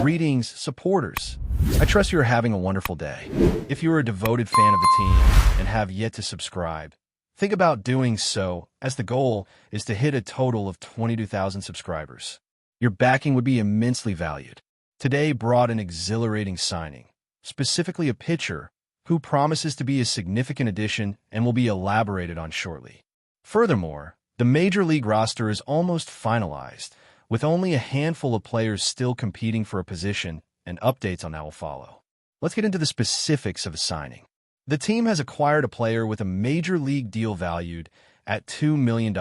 Greetings, supporters. I trust you are having a wonderful day. If you are a devoted fan of the team and have yet to subscribe, think about doing so, as the goal is to hit a total of 22,000 subscribers. Your backing would be immensely valued. Today brought an exhilarating signing, specifically a pitcher who promises to be a significant addition and will be elaborated on shortly. Furthermore, the Major League roster is almost finalized, with only a handful of players still competing for a position, and updates on that will follow. Let's get into the specifics of the signing. The team has acquired a player with a Major League deal valued at $2 million,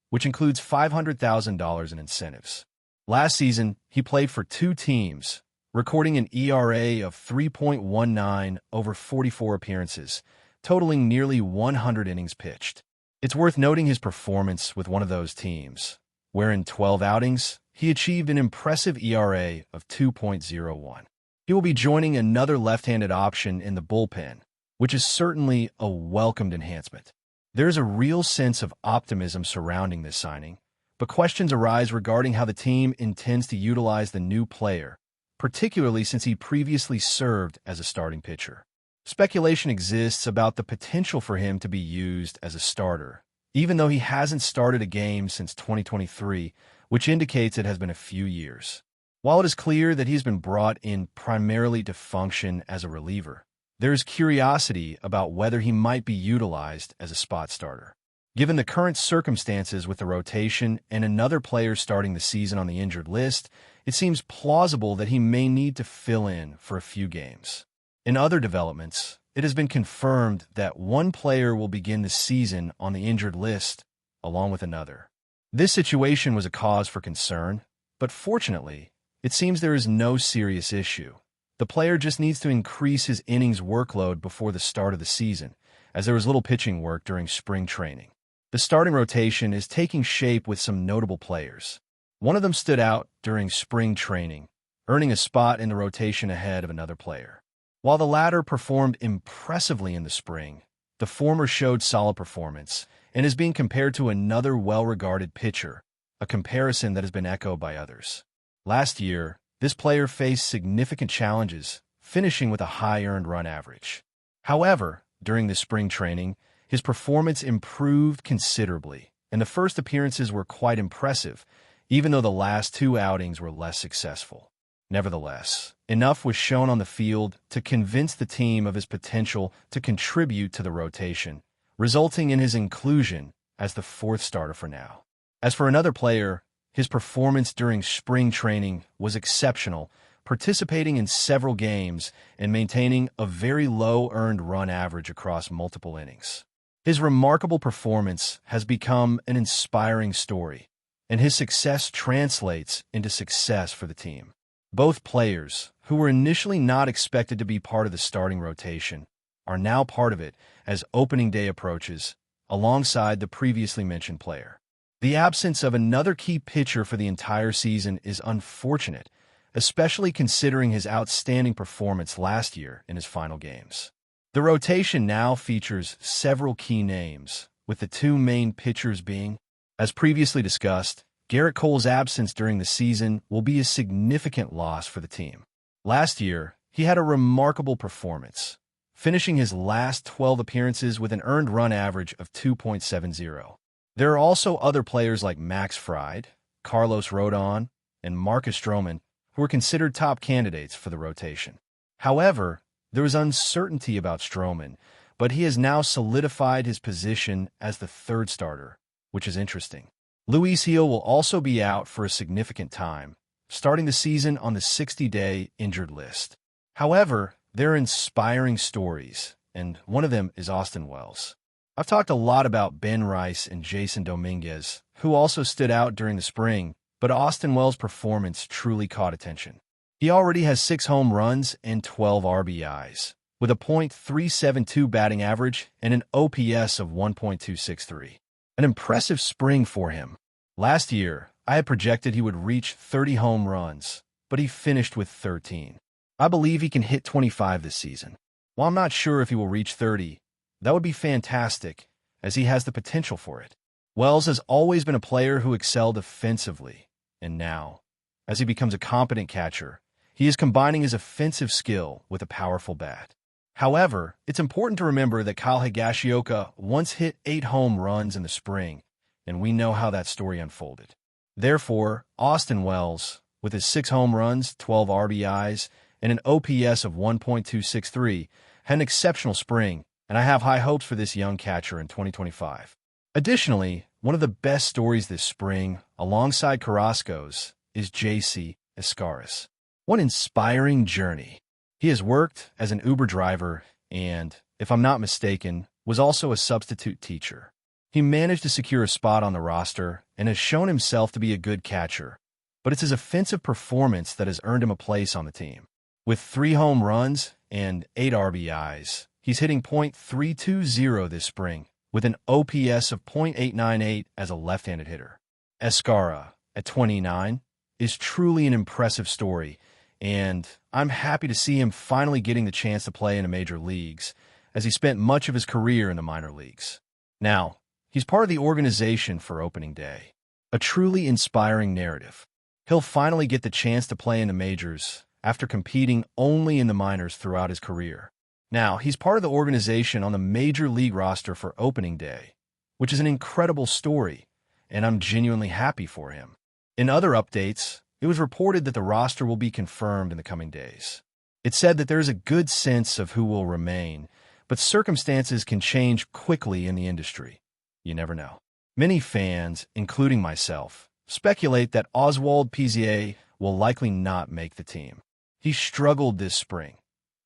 which includes $500,000 in incentives. Last season, he played for two teams, recording an ERA of 3.19 over 44 appearances, totaling nearly 100 innings pitched. It's worth noting his performance with one of those teams, where in 12 outings, he achieved an impressive ERA of 2.01. He will be joining another left-handed option in the bullpen, which is certainly a welcomed enhancement. There is a real sense of optimism surrounding this signing, but questions arise regarding how the team intends to utilize the new player, particularly since he previously served as a starting pitcher. Speculation exists about the potential for him to be used as a starter, even though he hasn't started a game since 2023, which indicates it has been a few years. While it is clear that he's been brought in primarily to function as a reliever, there is curiosity about whether he might be utilized as a spot starter. Given the current circumstances with the rotation and another player starting the season on the injured list, it seems plausible that he may need to fill in for a few games. In other developments, it has been confirmed that one player will begin the season on the injured list, along with another. This situation was a cause for concern, but fortunately, it seems there is no serious issue. The player just needs to increase his innings workload before the start of the season, as there was little pitching work during spring training. The starting rotation is taking shape with some notable players. One of them stood out during spring training, earning a spot in the rotation ahead of another player. While the latter performed impressively in the spring, the former showed solid performance and is being compared to another well-regarded pitcher, a comparison that has been echoed by others. Last year, this player faced significant challenges, finishing with a high earned run average. However, during the spring training, his performance improved considerably, and the first appearances were quite impressive, even though the last two outings were less successful. Nevertheless, enough was shown on the field to convince the team of his potential to contribute to the rotation, resulting in his inclusion as the fourth starter for now. As for another player, his performance during spring training was exceptional, participating in several games and maintaining a very low earned run average across multiple innings. His remarkable performance has become an inspiring story, and his success translates into success for the team. Both players, who were initially not expected to be part of the starting rotation, are now part of it as opening day approaches, alongside the previously mentioned player. The absence of another key pitcher for the entire season is unfortunate, especially considering his outstanding performance last year in his final games. The rotation now features several key names, with the two main pitchers being, as previously discussed, Garrett Cole's absence during the season will be a significant loss for the team. Last year, he had a remarkable performance, finishing his last 12 appearances with an earned run average of 2.70. There are also other players like Max Fried, Carlos Rodon, and Marcus Stroman, who are considered top candidates for the rotation. However, there is uncertainty about Stroman, but he has now solidified his position as the third starter, which is interesting. Luis Gil will also be out for a significant time, starting the season on the 60-day injured list. However, there are inspiring stories, and one of them is Austin Wells. I've talked a lot about Ben Rice and Jason Dominguez, who also stood out during the spring, but Austin Wells' performance truly caught attention. He already has 6 home runs and 12 RBIs, with a .372 batting average and an OPS of 1.263. An impressive spring for him. Last year, I had projected he would reach 30 home runs, but he finished with 13. I believe he can hit 25 this season. While I'm not sure if he will reach 30, that would be fantastic, as he has the potential for it. Wells has always been a player who excelled offensively, and now, as he becomes a competent catcher, He is combining his offensive skill with a powerful bat. However, it's important to remember that Kyle Higashioka once hit 8 home runs in the spring, and we know how that story unfolded. Therefore, Austin Wells, with his 6 home runs, 12 RBIs, and an OPS of 1.263, had an exceptional spring, and I have high hopes for this young catcher in 2025. Additionally, one of the best stories this spring, alongside Carrasco's, is J.C. Escaris. What an inspiring journey. He has worked as an Uber driver and, if I'm not mistaken, was also a substitute teacher. He managed to secure a spot on the roster and has shown himself to be a good catcher, but it's his offensive performance that has earned him a place on the team. With 3 home runs and 8 RBIs, he's hitting .320 this spring, with an OPS of .898 as a left-handed hitter. Escara, at 29, is truly an impressive story, and I'm happy to see him finally getting the chance to play in the major leagues, as he spent much of his career in the minor leagues. Now, he's part of the organization for opening day. A truly inspiring narrative. He'll finally get the chance to play in the majors after competing only in the minors throughout his career. Now, he's part of the organization on the major league roster for opening day, which is an incredible story, and I'm genuinely happy for him. In other updates, it was reported that the roster will be confirmed in the coming days. It said that there is a good sense of who will remain, but circumstances can change quickly in the industry. You never know. Many fans, including myself, speculate that Oswald Pizier will likely not make the team. He struggled this spring.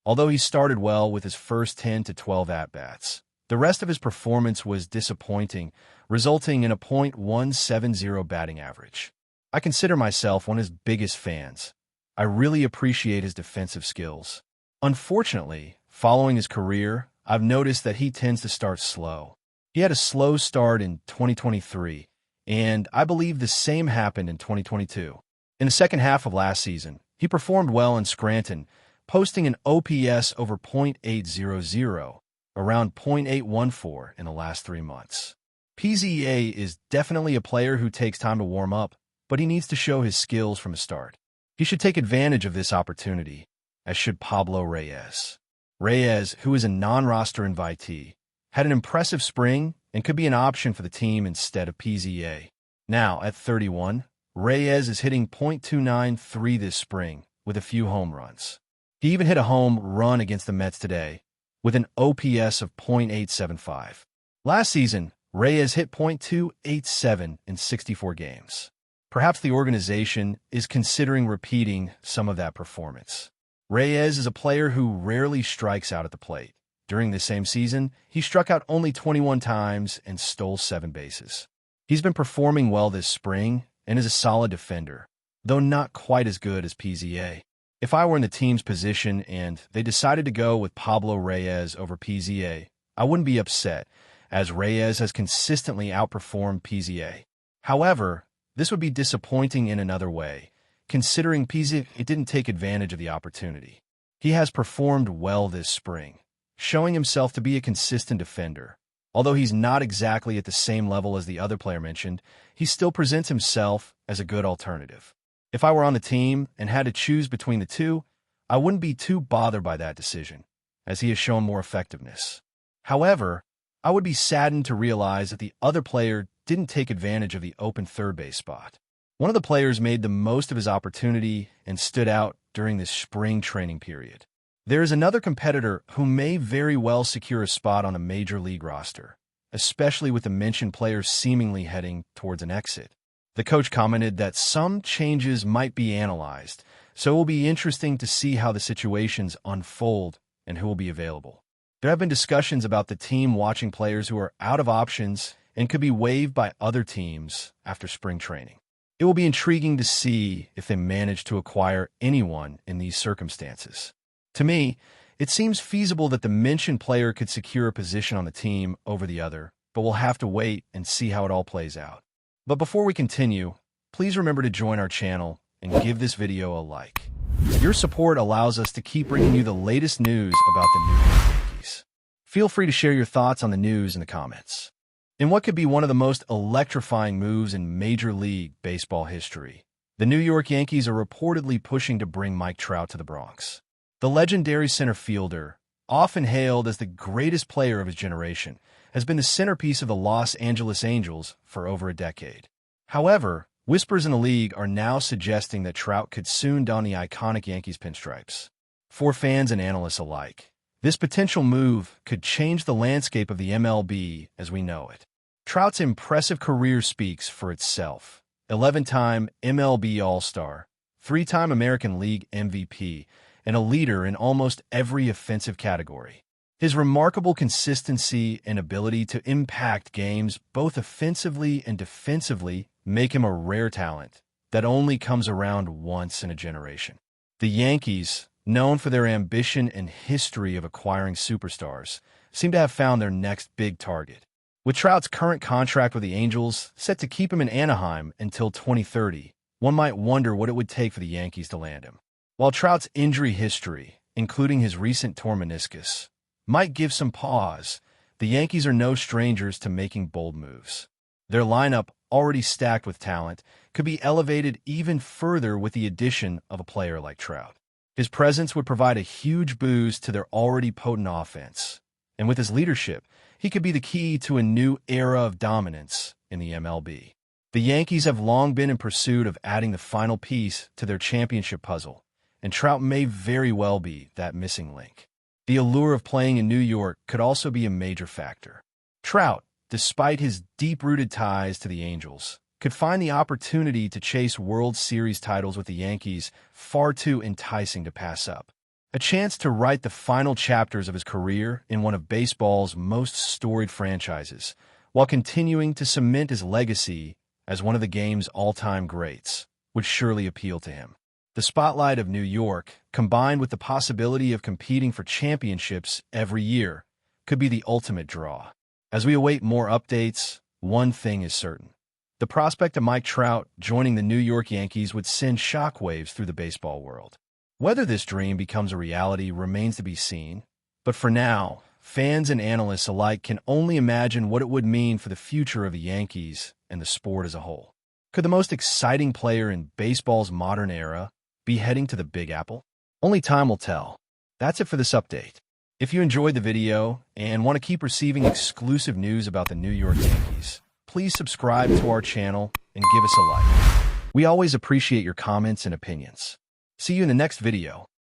Although he started well with his first 10 to 12 at-bats, the rest of his performance was disappointing, resulting in a .170 batting average. I consider myself one of his biggest fans. I really appreciate his defensive skills. Unfortunately, following his career, I've noticed that he tends to start slow. He had a slow start in 2023, and I believe the same happened in 2022. In the second half of last season, he performed well in Scranton, posting an OPS over .800, around .814 in the last 3 months. PZA is definitely a player who takes time to warm up, but he needs to show his skills from the start. He should take advantage of this opportunity, as should Pablo Reyes. Reyes, who is a non-roster invitee, had an impressive spring and could be an option for the team instead of PZA. Now, at 31, Reyes is hitting .293 this spring with a few home runs. He even hit a home run against the Mets today with an OPS of .875. Last season, Reyes hit .287 in 64 games. Perhaps the organization is considering repeating some of that performance. Reyes is a player who rarely strikes out at the plate. During the same season, he struck out only 21 times and stole 7 bases. He's been performing well this spring and is a solid defender, though not quite as good as PZA. If I were in the team's position and they decided to go with Pablo Reyes over PZA, I wouldn't be upset, as Reyes has consistently outperformed PZA. However, this would be disappointing in another way, considering PZA didn't take advantage of the opportunity. He has performed well this spring, showing himself to be a consistent defender. Although he's not exactly at the same level as the other player mentioned, he still presents himself as a good alternative. If I were on the team and had to choose between the two, I wouldn't be too bothered by that decision, as he has shown more effectiveness. However, I would be saddened to realize that the other player didn't take advantage of the open third base spot. One of the players made the most of his opportunity and stood out during this spring training period. There is another competitor who may very well secure a spot on a major league roster, especially with the mentioned players seemingly heading towards an exit. The coach commented that some changes might be analyzed, so it will be interesting to see how the situations unfold and who will be available. There have been discussions about the team watching players who are out of options and could be waived by other teams after spring training. It will be intriguing to see if they manage to acquire anyone in these circumstances. To me, it seems feasible that the mentioned player could secure a position on the team over the other, but we'll have to wait and see how it all plays out. But before we continue, please remember to join our channel and give this video a like. Your support allows us to keep bringing you the latest news about the New York Yankees. Feel free to share your thoughts on the news in the comments. In what could be one of the most electrifying moves in Major League Baseball history, The New York Yankees are reportedly pushing to bring Mike Trout to the Bronx. The legendary center fielder, often hailed as the greatest player of his generation, has been the centerpiece of the Los Angeles Angels for over a decade. However, whispers in the league are now suggesting that Trout could soon don the iconic Yankees pinstripes. For fans and analysts alike, this potential move could change the landscape of the MLB as we know it. Trout's impressive career speaks for itself. 11-time MLB All-Star, 3-time American League MVP, and a leader in almost every offensive category. His remarkable consistency and ability to impact games both offensively and defensively make him a rare talent that only comes around once in a generation. The Yankees, known for their ambition and history of acquiring superstars, seem to have found their next big target. With Trout's current contract with the Angels set to keep him in Anaheim until 2030, one might wonder what it would take for the Yankees to land him. While Trout's injury history, including his recent torn meniscus, might give some pause, the Yankees are no strangers to making bold moves. Their lineup, already stacked with talent, could be elevated even further with the addition of a player like Trout. His presence would provide a huge boost to their already potent offense, and with his leadership, he could be the key to a new era of dominance in the MLB. The Yankees have long been in pursuit of adding the final piece to their championship puzzle, and Trout may very well be that missing link. The allure of playing in New York could also be a major factor. Trout, despite his deep-rooted ties to the Angels, could find the opportunity to chase World Series titles with the Yankees far too enticing to pass up. A chance to write the final chapters of his career in one of baseball's most storied franchises, while continuing to cement his legacy as one of the game's all-time greats, would surely appeal to him. The spotlight of New York, combined with the possibility of competing for championships every year, could be the ultimate draw. As we await more updates, one thing is certain. The prospect of Mike Trout joining the New York Yankees would send shockwaves through the baseball world. Whether this dream becomes a reality remains to be seen, but for now, fans and analysts alike can only imagine what it would mean for the future of the Yankees and the sport as a whole. Could the most exciting player in baseball's modern era be heading to the Big Apple? Only time will tell. That's it for this update. If you enjoyed the video and want to keep receiving exclusive news about the New York Yankees, please subscribe to our channel and give us a like. We always appreciate your comments and opinions. See you in the next video.